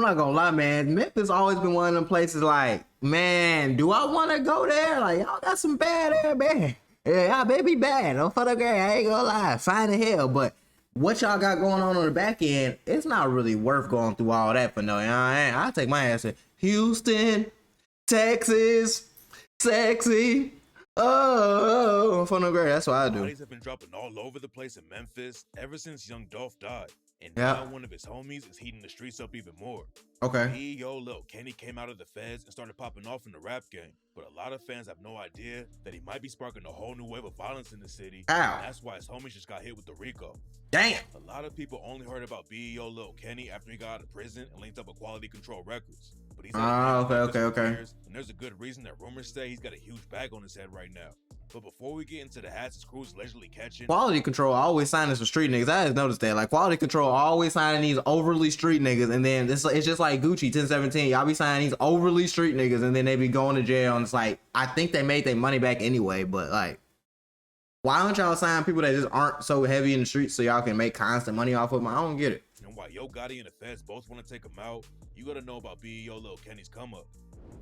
not gonna lie, man. Memphis always been one of them places like, man, do I want to go there? Like, y'all got some bad air, man. Yeah, y'all baby bad. No for the girl, I ain't gonna lie. Fine as hell, but what y'all got going on the back end, it's not really worth going through all that for no. I'll take my ass to Houston, Texas, sexy. Oh, for no girl. That's what I do. Bodies have been dropping all over the place in Memphis ever since Young Dolph died. And now one of his homies is heating the streets up even more. Okay. B.O. Lil Kenny came out of the feds and started popping off in the rap game. But a lot of fans have no idea that he might be sparking a whole new wave of violence in the city. Ow. And that's why his homies just got hit with the RICO. Damn. A lot of people only heard about B.O. Lil Kenny after he got out of prison and linked up with Quality Control Records. But he's okay. Years, and there's a good reason that rumors say he's got a huge bag on his head right now. But before we get into the hats his crew's allegedly catching, Quality Control always signing some street niggas. I just noticed that. Like, Quality Control always signing these overly street niggas, and then it's just like Gucci 1017. Y'all be signing these overly street niggas, and then they be going to jail. And it's like, I think they made their money back anyway, but like, why don't y'all sign people that just aren't so heavy in the streets so y'all can make constant money off of them? I don't get it. And while Yo Gotti and the feds both want to take him out, you gotta know about B.O. Lil Kenny's come up.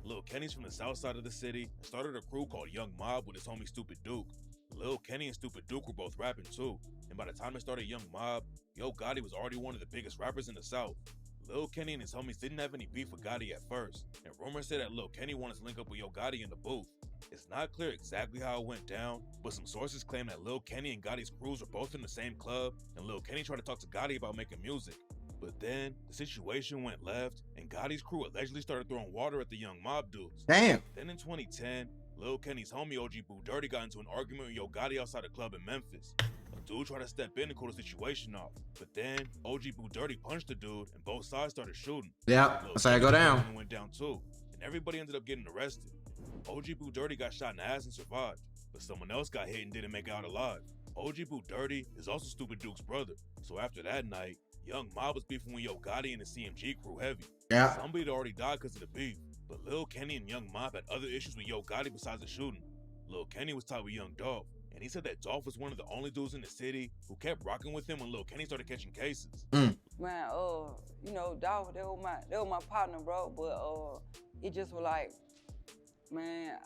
Lil Kenny's from the south side of the city and started a crew called Young Mob with his homie Stupid Duke. Lil Kenny and Stupid Duke were both rapping too, and by the time it started Young Mob, Yo Gotti was already one of the biggest rappers in the South. Lil Kenny and his homies didn't have any beef with Gotti at first, and rumors said that Lil Kenny wanted to link up with Yo Gotti in the booth. It's not clear exactly how it went down, but some sources claim that Lil Kenny and Gotti's crews were both in the same club, and Lil Kenny tried to talk to Gotti about making music. But then, the situation went left, and Gotti's crew allegedly started throwing water at the Young Mob dudes. Damn. Then in 2010, Lil Kenny's homie OG Boo Dirty got into an argument with Yo Gotti outside a club in Memphis. A dude tried to step in and cool the situation off, but then OG Boo Dirty punched the dude, and both sides started shooting. Yeah, that's how I go down. Went down too, and everybody ended up getting arrested. OG Boo Dirty got shot in the ass and survived, but someone else got hit and didn't make it out alive. OG Boo Dirty is also Stupid Duke's brother, so after that night, Young Mob was beefing with Yo Gotti and the CMG crew heavy. Yeah. Somebody had already died because of the beef, but Lil Kenny and Young Mob had other issues with Yo Gotti besides the shooting. Lil Kenny was tied with Young Dolph, and he said that Dolph was one of the only dudes in the city who kept rocking with him when Lil Kenny started catching cases. Man, you know, Dolph, they were my partner, bro, but it just was like, man,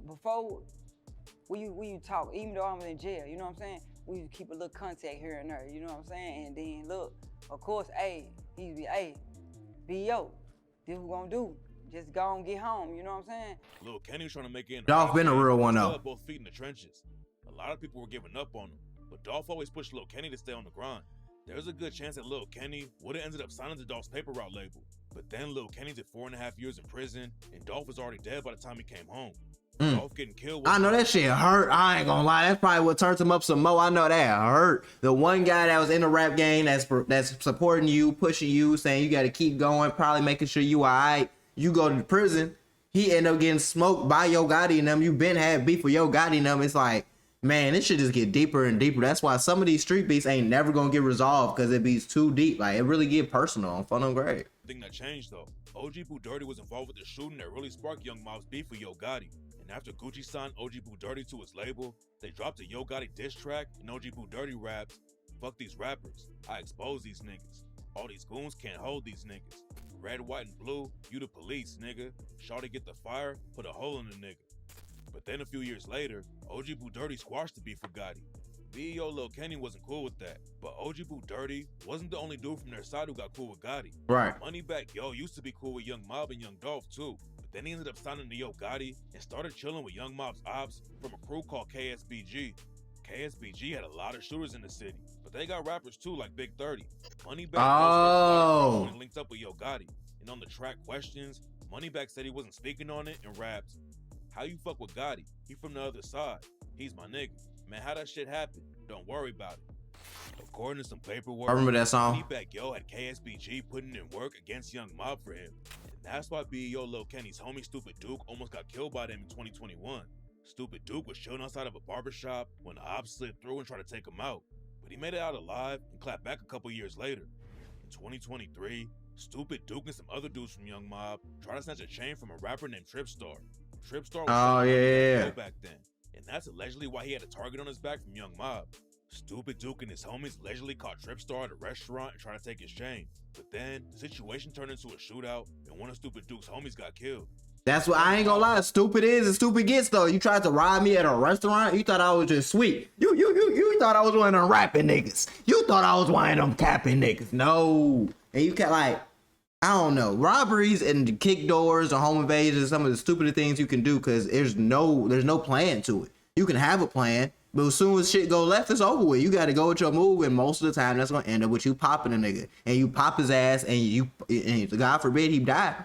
before we you talk, even though I was in jail, you know what I'm saying? We used to keep a little contact here and there, you know what I'm saying? And then look, of course, he'd be, B.O., this what we gonna do. Just go and get home, you know what I'm saying? Lil Kenny was trying to make it in. Dolph been a real one though. Both feet in the trenches. A lot of people were giving up on him, but Dolph always pushed Lil Kenny to stay on the grind. There's a good chance that Lil Kenny would have ended up signing to Dolph's paper route label, but then Lil Kenny did 4.5 years in prison, and Dolph was already dead by the time he came home. Dolph getting killed. I know that shit hurt. I ain't gonna lie. That's probably what turned him up some more. I know that hurt. The one guy that was in the rap game that's supporting you, pushing you, saying you got to keep going, probably making sure you all right. You go to the prison. He end up getting smoked by Yo Gotti and them. You been had beef with Yo Gotti and them. It's like, man, this shit just get deeper and deeper. That's why some of these street beats ain't never gonna get resolved because it be too deep. Like, it really get personal on Fun on Grade. Thing that changed though, OG Boo Dirty was involved with the shooting that really sparked Young Mob's beef with Yo Gotti. And after Gucci signed OG Boo Dirty to his label, they dropped a Yo Gotti diss track, and OG Boo Dirty raps, "Fuck these rappers, I expose these niggas. All these goons can't hold these niggas. Red, white, and blue, you the police, nigga. Shawty get the fire, put a hole in the nigga." But then a few years later, OG Boo Dirty squashed the beef with Gotti. B.O. Lil Kenny wasn't cool with that, but OG Boo Dirty wasn't the only dude from their side who got cool with Gotti. Right. Moneybagg Yo used to be cool with Young Mob and Young Dolph too, but then he ended up signing to Yo Gotti and started chilling with Young Mob's ops from a crew called KSBG. KSBG had a lot of shooters in the city, but they got rappers too like Big 30. Moneybagg linked up with Yo Gotti, and on the track Questions, Moneybagg said he wasn't speaking on it and raps, "How you fuck with Gotti? He from the other side. He's my nigga. Man, how that shit happen? Don't worry about it." According to some paperwork, I remember that song. Moneybagg Yo had KSBG putting in work against Young Mob for him, and that's why B.O. Lil Kenny's homie Stupid Duke almost got killed by them in 2021. Stupid Duke was chilling outside of a barbershop when the ops slid through and tried to take him out, but he made it out alive and clapped back a couple years later. In 2023, Stupid Duke and some other dudes from Young Mob tried to snatch a chain from a rapper named Tripstar. Tripstar was back then, and that's allegedly why he had a target on his back from Young Mob. Stupid Duke and his homies allegedly caught Tripstar at a restaurant and tried to take his chain. But then, the situation turned into a shootout, and one of Stupid Duke's homies got killed. That's what I ain't gonna lie. Stupid is and stupid gets though. You tried to rob me at a restaurant. You thought I was just sweet. You thought I was one of them rapping niggas. You thought I was one of them capping niggas. No. And you can't like, I don't know. Robberies and kick doors or home invasions are some of the stupidest things you can do because there's no plan to it. You can have a plan, but as soon as shit go left, it's over with. You got to go with your move, and most of the time that's gonna end up with you popping a nigga, and you pop his ass, and God forbid he die.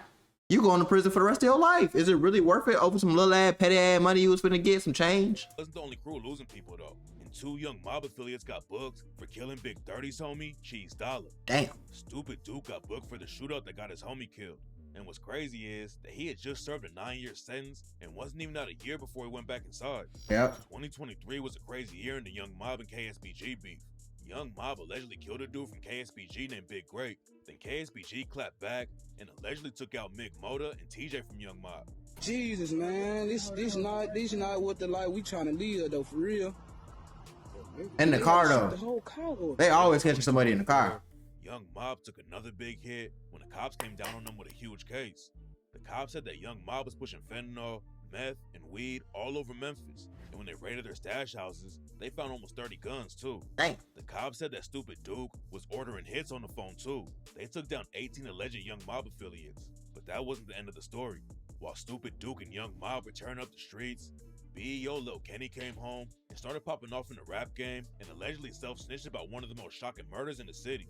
You going to prison for the rest of your life. Is it really worth it over some little ass petty ass money you was finna get, some change? Wasn't the only crew losing people though. And 2 young mob affiliates got booked for killing Big 30's homie, Cheese Dollar. Damn. Stupid Duke got booked for the shootout that got his homie killed. And what's crazy is that he had just served a 9-year sentence and wasn't even out a year before he went back inside. Yep. 2023 was a crazy year in the Young Mob and KSBG beef. Young Mob allegedly killed a dude from KSBG named Big Great. Then KSBG clapped back and allegedly took out Mick Moda and TJ from Young Mob. Jesus, man, this not what the life we trying to live though, for real. In the car though. The whole car. They always catching somebody in the car. Young Mob took another big hit when the cops came down on them with a huge case. The cops said that Young Mob was pushing fentanyl, meth, and weed all over Memphis. And when they raided their stash houses, they found almost 30 guns too. Dang. The cops said that Stupid Duke was ordering hits on the phone too. They took down 18 alleged Young Mob affiliates. But that wasn't the end of the story. While Stupid Duke and Young Mob were tearing up the streets, BEO Lil Kenny came home and started popping off in the rap game and allegedly self-snitched about one of the most shocking murders in the city.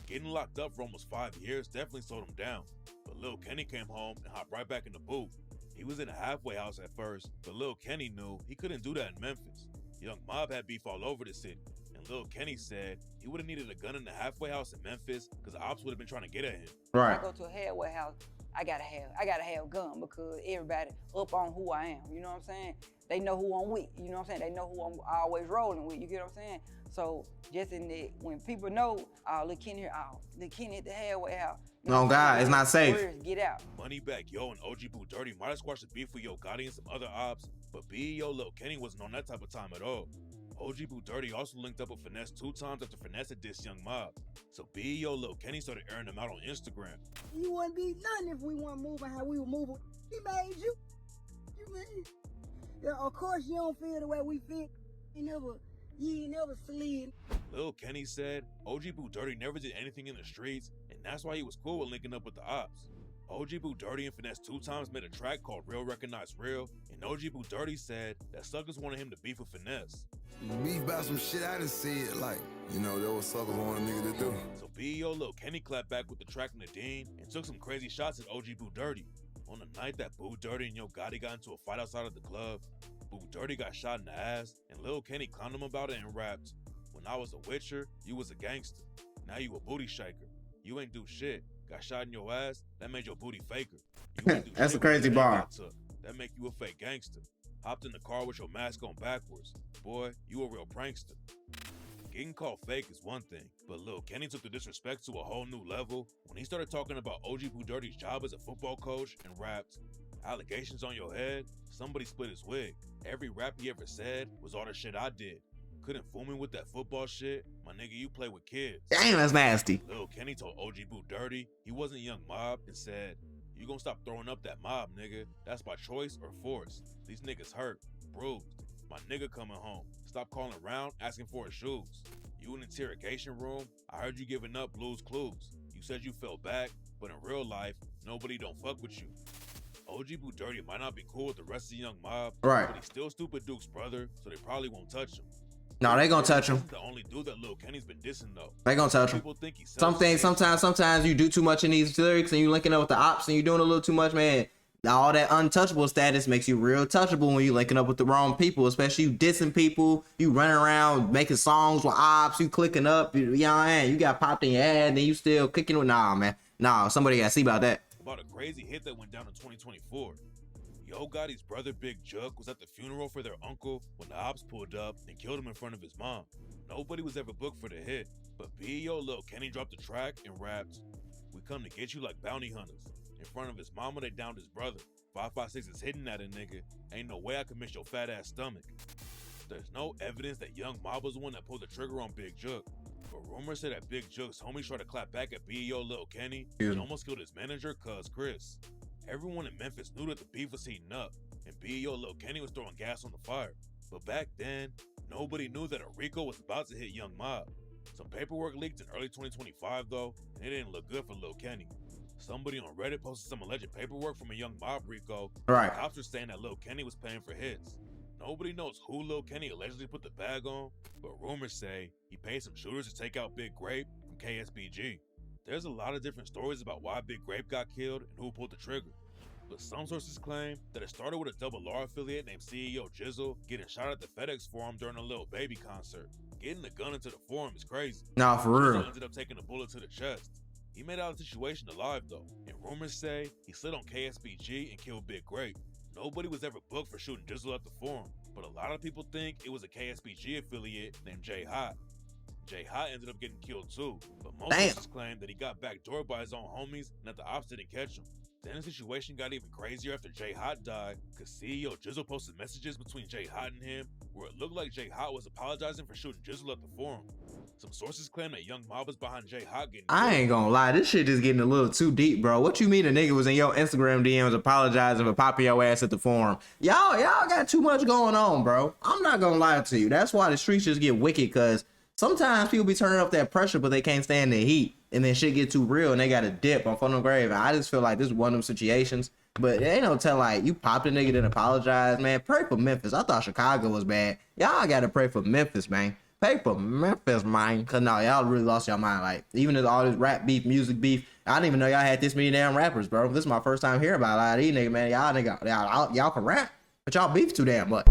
Getting locked up for almost 5 years definitely slowed him down, but Lil Kenny came home and hopped right back in the booth. He was in a halfway house at first, but Lil Kenny knew he couldn't do that in Memphis. Young Mob had beef all over the city, and Lil Kenny said he would have needed a gun in the halfway house in Memphis because the ops would have been trying to get at him. Right. I go to a halfway house, I gotta have a gun because everybody up on who I am. You know what I'm saying? They know who I'm with. You know what I'm saying? They know who I'm always rolling with. You get what I'm saying? So just in the when people know, Lil Kenny here, Lil Kenny at the halfway house. No, God, it's not safe. Words, get out. Moneyback Yo and OG Boo Dirty might have squashed the beef with Yo Gotti and some other ops, but BEO Lil Kenny wasn't on that type of time at all. OG Boo Dirty also linked up with Finesse 2 times after Finesse had dissed Young Mob. So BEO Lil Kenny started airing them out on Instagram. You wouldn't be nothing if we weren't moving how we were moving. He made you. You made. Yeah, of course you don't feel the way we feel. You ain't never slid. Lil Kenny said OG Boo Dirty never did anything in the streets, and that's why he was cool with linking up with the ops. OG Boo Dirty and Finesse 2 times made a track called Real Recognize Real, and OG Boo Dirty said that suckers wanted him to beef with Finesse. Beef about some shit I done said, like, there was suckers want a nigga to do. So BEO Lil Kenny clapped back with the track Nadine and took some crazy shots at OG Boo Dirty. On the night that Boo Dirty and Yo Gotti got into a fight outside of the club, Boo Dirty got shot in the ass, and Lil Kenny clowned him about it and rapped, "When I was a witcher, you was a gangster. Now you a booty shaker. You ain't do shit. Got shot in your ass, that made your booty faker. You ain't do That's shit a crazy with bar. that make you a fake gangster. Hopped in the car with your mask on backwards. Boy, you a real prankster." Getting called fake is one thing, but Lil Kenny took the disrespect to a whole new level when he started talking about OG Boo Dirty's job as a football coach and rapped, "Allegations on your head? Somebody split his wig. Every rap he ever said was all the shit I did. Couldn't fool me with that football shit. My nigga, you play with kids." Damn, that's nasty. Lil Kenny told OG Boo Dirty he wasn't Young Mob and said, "You gonna stop throwing up that mob, nigga. That's by choice or force. These niggas hurt, bruised. My nigga coming home. Stop calling around asking for his shoes. You in the interrogation room, I heard you giving up Blue's Clues. You said you fell back, but in real life, nobody don't fuck with you." OG Boo Dirty might not be cool with the rest of the Young Mob, Right. but he's still Stupid Duke's brother, so they probably won't touch him. No, they gonna touch him. This is the only dude that Lil Kenny's been dissing though. They gonna touch him. People think he's Sometimes you do too much in these lyrics and you linking up with the ops and you doing a little too much, man. All that untouchable status makes you real touchable when you linking up with the wrong people, especially you dissing people, you running around making songs with ops, you clicking up, you know what I mean? You got popped in your ad and then you still kicking with, nah, man. Nah, somebody gotta see about that. About a crazy hit that went down in 2024. Yo Gotti's brother Big Juck was at the funeral for their uncle when the ops pulled up and killed him in front of his mom. Nobody was ever booked for the hit, but BEO Lil Kenny dropped the track and rapped, "We come to get you like bounty hunters." In front of his mama, they downed his brother. 556 is hitting at a nigga. Ain't no way I can miss your fat ass stomach. There's no evidence that Young Mob was the one that pulled the trigger on Big Jook, but rumors say that Big Jook's homies tried to clap back at BEO Lil Kenny and almost killed his manager, Cuz Chris. Everyone in Memphis knew that the beef was heating up, and BEO Lil Kenny was throwing gas on the fire. But back then, nobody knew that a RICO was about to hit Young Mob. Some paperwork leaked in early 2025 though, and it didn't look good for Lil Kenny. Somebody on Reddit posted some alleged paperwork from a Young Mob RICO. Right. Cops were saying that Lil Kenny was paying for hits. Nobody knows who Lil Kenny allegedly put the bag on, but rumors say he paid some shooters to take out Big Grape from KSBG. There's a lot of different stories about why Big Grape got killed and who pulled the trigger. But some sources claim that it started with a Double R affiliate named CEO Jizzle getting shot at the FedEx Forum during a Lil Baby concert. Getting a gun into the Forum is crazy. Nah, for Jizzle real. ended up taking a bullet to the chest. He made out of the situation alive though, and rumors say he slid on KSBG and killed Big Grape. Nobody was ever booked for shooting Jizzle at the Forum, but a lot of people think it was a KSBG affiliate named J Hot. J Hot ended up getting killed too, but most sources claim that he got backdoored by his own homies and that the ops didn't catch him. Then the situation got even crazier after J Hot died, cause CEO Jizzle posted messages between J Hot and him where it looked like J Hot was apologizing for shooting Jizzle at the Forum. Some sources claim that Young Mob was behind J Hot getting I ain't gonna lie, this shit is getting a little too deep, bro. What you mean a nigga was in your Instagram DMs apologizing for popping your ass at the Forum? Y'all got too much going on, bro. I'm not gonna lie to you. That's why the streets just get wicked, cause sometimes people be turning up that pressure, but they can't stand the heat, and then shit get too real, and they got to dip on front of the grave. And I just feel like this is one of them situations. But it ain't no tell like you popped a nigga then apologize, man. Pray for Memphis. I thought Chicago was bad. Y'all gotta pray for Memphis, man. Pray for Memphis, man. Cause no, y'all really lost your mind. Like even as all this rap beef, music beef, I didn't even know y'all had this many damn rappers, bro. This is my first time hearing about a lot of these niggas, man. Y'all can rap, but y'all beef too damn much.